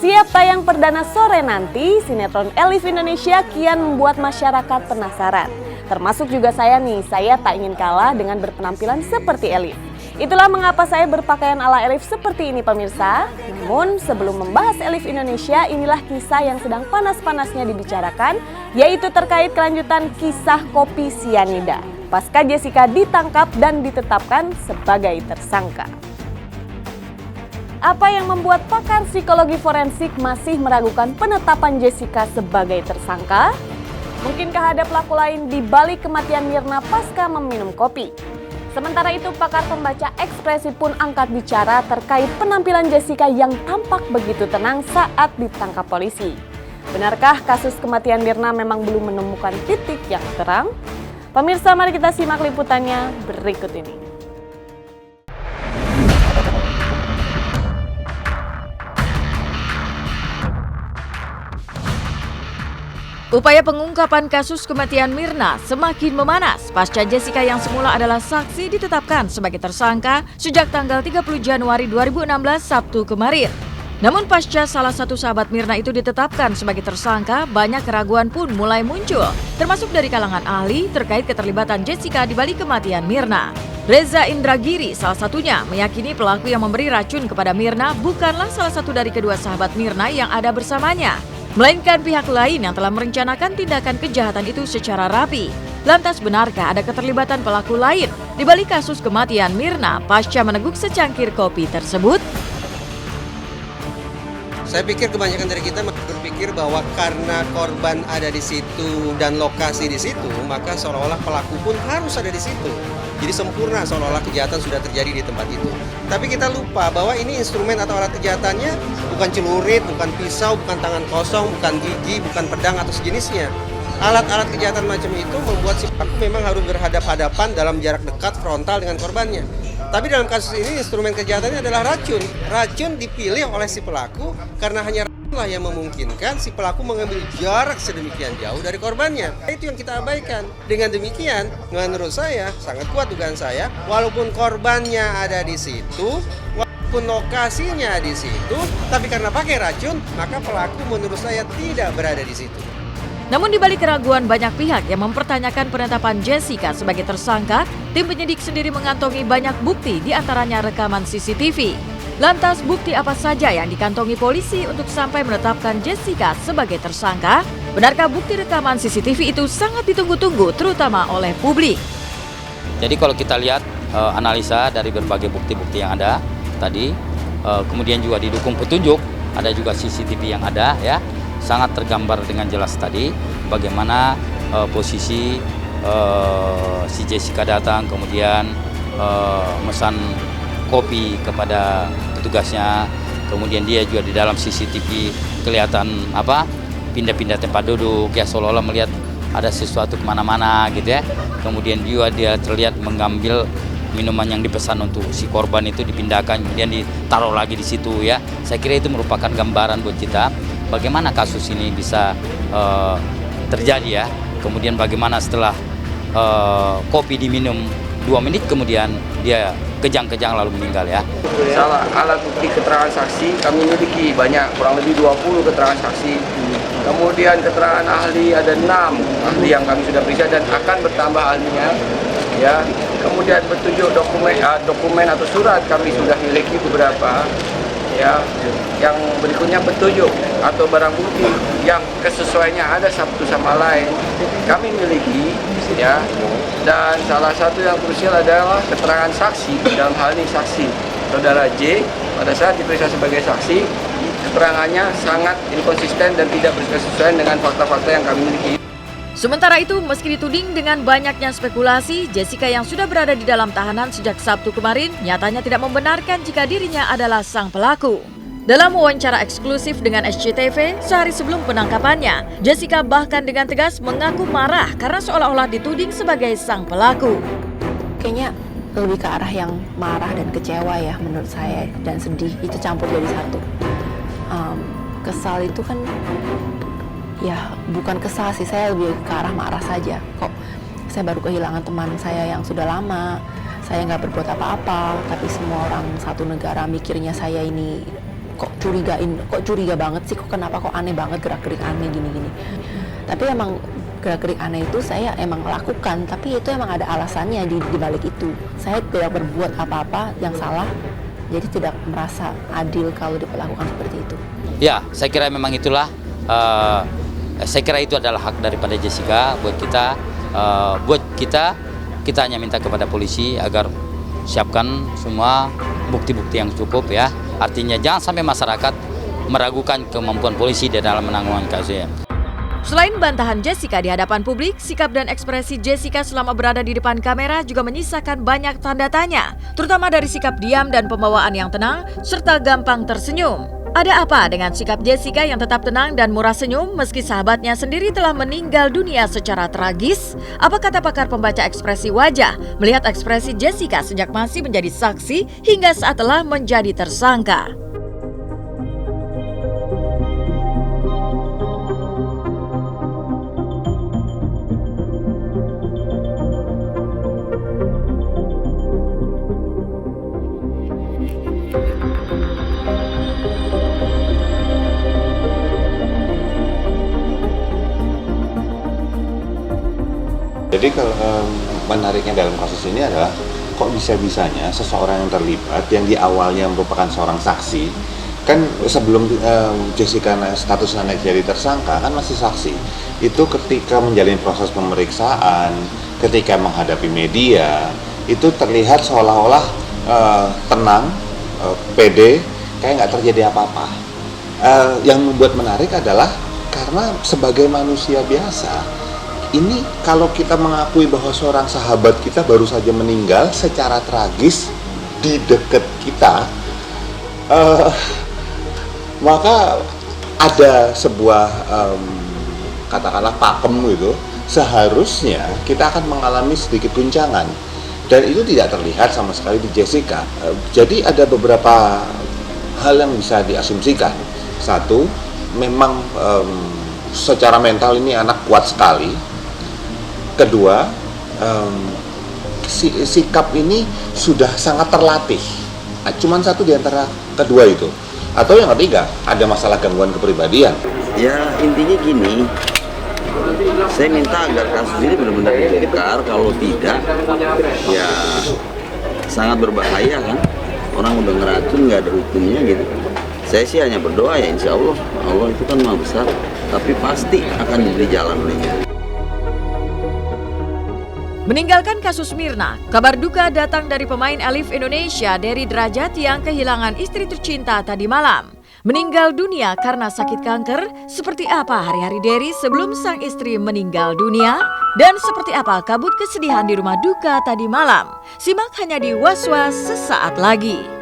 Siap tayang perdana sore nanti, sinetron Elif Indonesia kian membuat masyarakat penasaran. Termasuk juga saya nih, saya tak ingin kalah dengan berpenampilan seperti Elif. Itulah mengapa saya berpakaian ala Elif seperti ini pemirsa. Namun sebelum membahas Elif Indonesia, inilah kisah yang sedang panas-panasnya dibicarakan, yaitu terkait kelanjutan kisah kopi sianida. Pasca Jessica ditangkap dan ditetapkan sebagai tersangka. Apa yang membuat pakar psikologi forensik masih meragukan penetapan Jessica sebagai tersangka? Mungkinkah ada pelaku lain di balik kematian Mirna pasca meminum kopi? Sementara itu, pakar pembaca ekspresi pun angkat bicara terkait penampilan Jessica yang tampak begitu tenang saat ditangkap polisi. Benarkah kasus kematian Mirna memang belum menemukan titik yang terang? Pemirsa, mari kita simak liputannya berikut ini. Upaya pengungkapan kasus kematian Mirna semakin memanas pasca Jessica yang semula adalah saksi ditetapkan sebagai tersangka sejak tanggal 30 Januari 2016 Sabtu kemarin. Namun pasca salah satu sahabat Mirna itu ditetapkan sebagai tersangka, banyak keraguan pun mulai muncul, termasuk dari kalangan ahli terkait keterlibatan Jessica di balik kematian Mirna. Reza Indragiri salah satunya meyakini pelaku yang memberi racun kepada Mirna bukanlah salah satu dari kedua sahabat Mirna yang ada bersamanya, melainkan pihak lain yang telah merencanakan tindakan kejahatan itu secara rapi. Lantas benarkah ada keterlibatan pelaku lain di balik kasus kematian Mirna pasca meneguk secangkir kopi tersebut? Saya pikir kebanyakan dari kita berpikir bahwa karena korban ada di situ dan lokasi di situ, maka seolah-olah pelaku pun harus ada di situ. Jadi sempurna seolah-olah kejahatan sudah terjadi di tempat itu. Tapi kita lupa bahwa ini instrumen atau alat kejahatannya bukan celurit, bukan pisau, bukan tangan kosong, bukan gigi, bukan pedang atau sejenisnya. Alat-alat kejahatan macam itu membuat si pelaku memang harus berhadapan-hadapan dalam jarak dekat frontal dengan korbannya. Tapi dalam kasus ini instrumen kejahatannya adalah racun. Racun dipilih oleh si pelaku karena hanya racunlah yang memungkinkan si pelaku mengambil jarak sedemikian jauh dari korbannya. Itu yang kita abaikan. Dengan demikian, menurut saya sangat kuat dugaan saya, walaupun korbannya ada di situ, walaupun lokasinya di situ, tapi karena pakai racun, maka pelaku menurut saya tidak berada di situ. Namun di balik keraguan banyak pihak yang mempertanyakan penetapan Jessica sebagai tersangka, tim penyidik sendiri mengantongi banyak bukti, di antaranya rekaman CCTV. Lantas bukti apa saja yang dikantongi polisi untuk sampai menetapkan Jessica sebagai tersangka? Benarkah bukti rekaman CCTV itu sangat ditunggu-tunggu terutama oleh publik? Jadi kalau kita lihat analisa dari berbagai bukti-bukti yang ada tadi, kemudian juga didukung petunjuk, ada juga CCTV yang ada ya. Sangat tergambar dengan jelas tadi bagaimana posisi si Jessica datang, kemudian mesan kopi kepada petugasnya, kemudian dia juga di dalam CCTV kelihatan pindah-pindah tempat duduk ya, seolah-olah melihat ada sesuatu kemana-mana gitu ya. Kemudian juga dia terlihat mengambil minuman yang dipesan untuk si korban itu dipindahkan, kemudian ditaruh lagi di situ ya. Saya kira itu merupakan gambaran buat kita bagaimana kasus ini bisa terjadi ya. Kemudian bagaimana setelah kopi diminum 2 menit kemudian dia kejang-kejang lalu meninggal ya. Salah alat bukti keterangan saksi kami miliki banyak, kurang lebih 20 keterangan saksi. Kemudian keterangan ahli ada 6 ahli yang kami sudah periksa dan akan bertambah ahlinya. Ya, kemudian petunjuk dokumen atau surat kami sudah miliki beberapa. Ya, yang berikutnya petunjuk atau barang bukti yang kesesuaiannya ada satu sama lain kami miliki ya. Dan salah satu yang krusial adalah keterangan saksi, dalam hal ini saksi saudara J pada saat diperiksa sebagai saksi, keterangannya sangat inkonsisten dan tidak berkesesuaian dengan fakta-fakta yang kami miliki. Sementara itu, meski dituding dengan banyaknya spekulasi, Jessica yang sudah berada di dalam tahanan sejak Sabtu kemarin nyatanya tidak membenarkan jika dirinya adalah sang pelaku. Dalam wawancara eksklusif dengan SCTV sehari sebelum penangkapannya, Jessica bahkan dengan tegas mengaku marah karena seolah-olah dituding sebagai sang pelaku. Kayaknya lebih ke arah yang marah dan kecewa ya menurut saya, dan sedih itu campur jadi satu. Kesal itu kan ya bukan kesal sih, saya lebih ke arah marah saja. Kok saya baru kehilangan teman saya yang sudah lama, saya nggak berbuat apa-apa, tapi semua orang satu negara mikirnya saya ini kok curiga banget sih, kok kenapa kok aneh banget, gerak-gerik aneh gini-gini. Tapi emang gerak-gerik aneh itu saya emang lakukan, tapi itu emang ada alasannya di balik itu. Saya tidak berbuat apa-apa yang salah, jadi tidak merasa adil kalau diperlakukan seperti itu. Ya, saya kira memang itulah, saya kira itu adalah hak daripada Jessica buat kita. Kita hanya minta kepada polisi agar siapkan semua bukti-bukti yang cukup ya. Artinya jangan sampai masyarakat meragukan kemampuan polisi di dalam menangani kasus. Selain bantahan Jessica di hadapan publik, sikap dan ekspresi Jessica selama berada di depan kamera juga menyisakan banyak tanda tanya, terutama dari sikap diam dan pembawaan yang tenang, serta gampang tersenyum. Ada apa dengan sikap Jessica yang tetap tenang dan murah senyum meski sahabatnya sendiri telah meninggal dunia secara tragis? Apa kata pakar pembaca ekspresi wajah melihat ekspresi Jessica sejak masih menjadi saksi hingga saat telah menjadi tersangka? Jadi kalau menariknya dalam kasus ini adalah kok bisa-bisanya seseorang yang terlibat yang di awalnya merupakan seorang saksi, kan sebelum Jessica statusnya naik jadi tersangka kan masih saksi. Itu ketika menjalani proses pemeriksaan, ketika menghadapi media, itu terlihat seolah-olah tenang, pede, kayak nggak terjadi apa-apa. Yang membuat menarik adalah karena sebagai manusia biasa, ini kalau kita mengakui bahwa seorang sahabat kita baru saja meninggal secara tragis di dekat kita, maka ada sebuah katakanlah pakem gitu, seharusnya kita akan mengalami sedikit guncangan, dan itu tidak terlihat sama sekali di Jessica. Jadi ada beberapa hal yang bisa diasumsikan. Satu, memang secara mental ini anak kuat sekali. Kedua, sikap ini sudah sangat terlatih. Cuman satu di antara kedua itu. Atau yang ketiga, ada masalah gangguan kepribadian. Ya intinya gini, saya minta agar kasus ini benar-benar dibongkar. Kalau tidak, ya sangat berbahaya kan. Orang udah ngeracun, nggak ada hukumnya gitu. Saya sih hanya berdoa ya, insya Allah, Allah itu kan maha besar, tapi pasti akan diberi jalan olehnya. Meninggalkan kasus Mirna, kabar duka datang dari pemain Elif Indonesia Dery Derajat yang kehilangan istri tercinta tadi malam. Meninggal dunia karena sakit kanker. Seperti apa hari-hari Dery sebelum sang istri meninggal dunia? Dan seperti apa kabut kesedihan di rumah duka tadi malam? Simak hanya di Was Was sesaat lagi.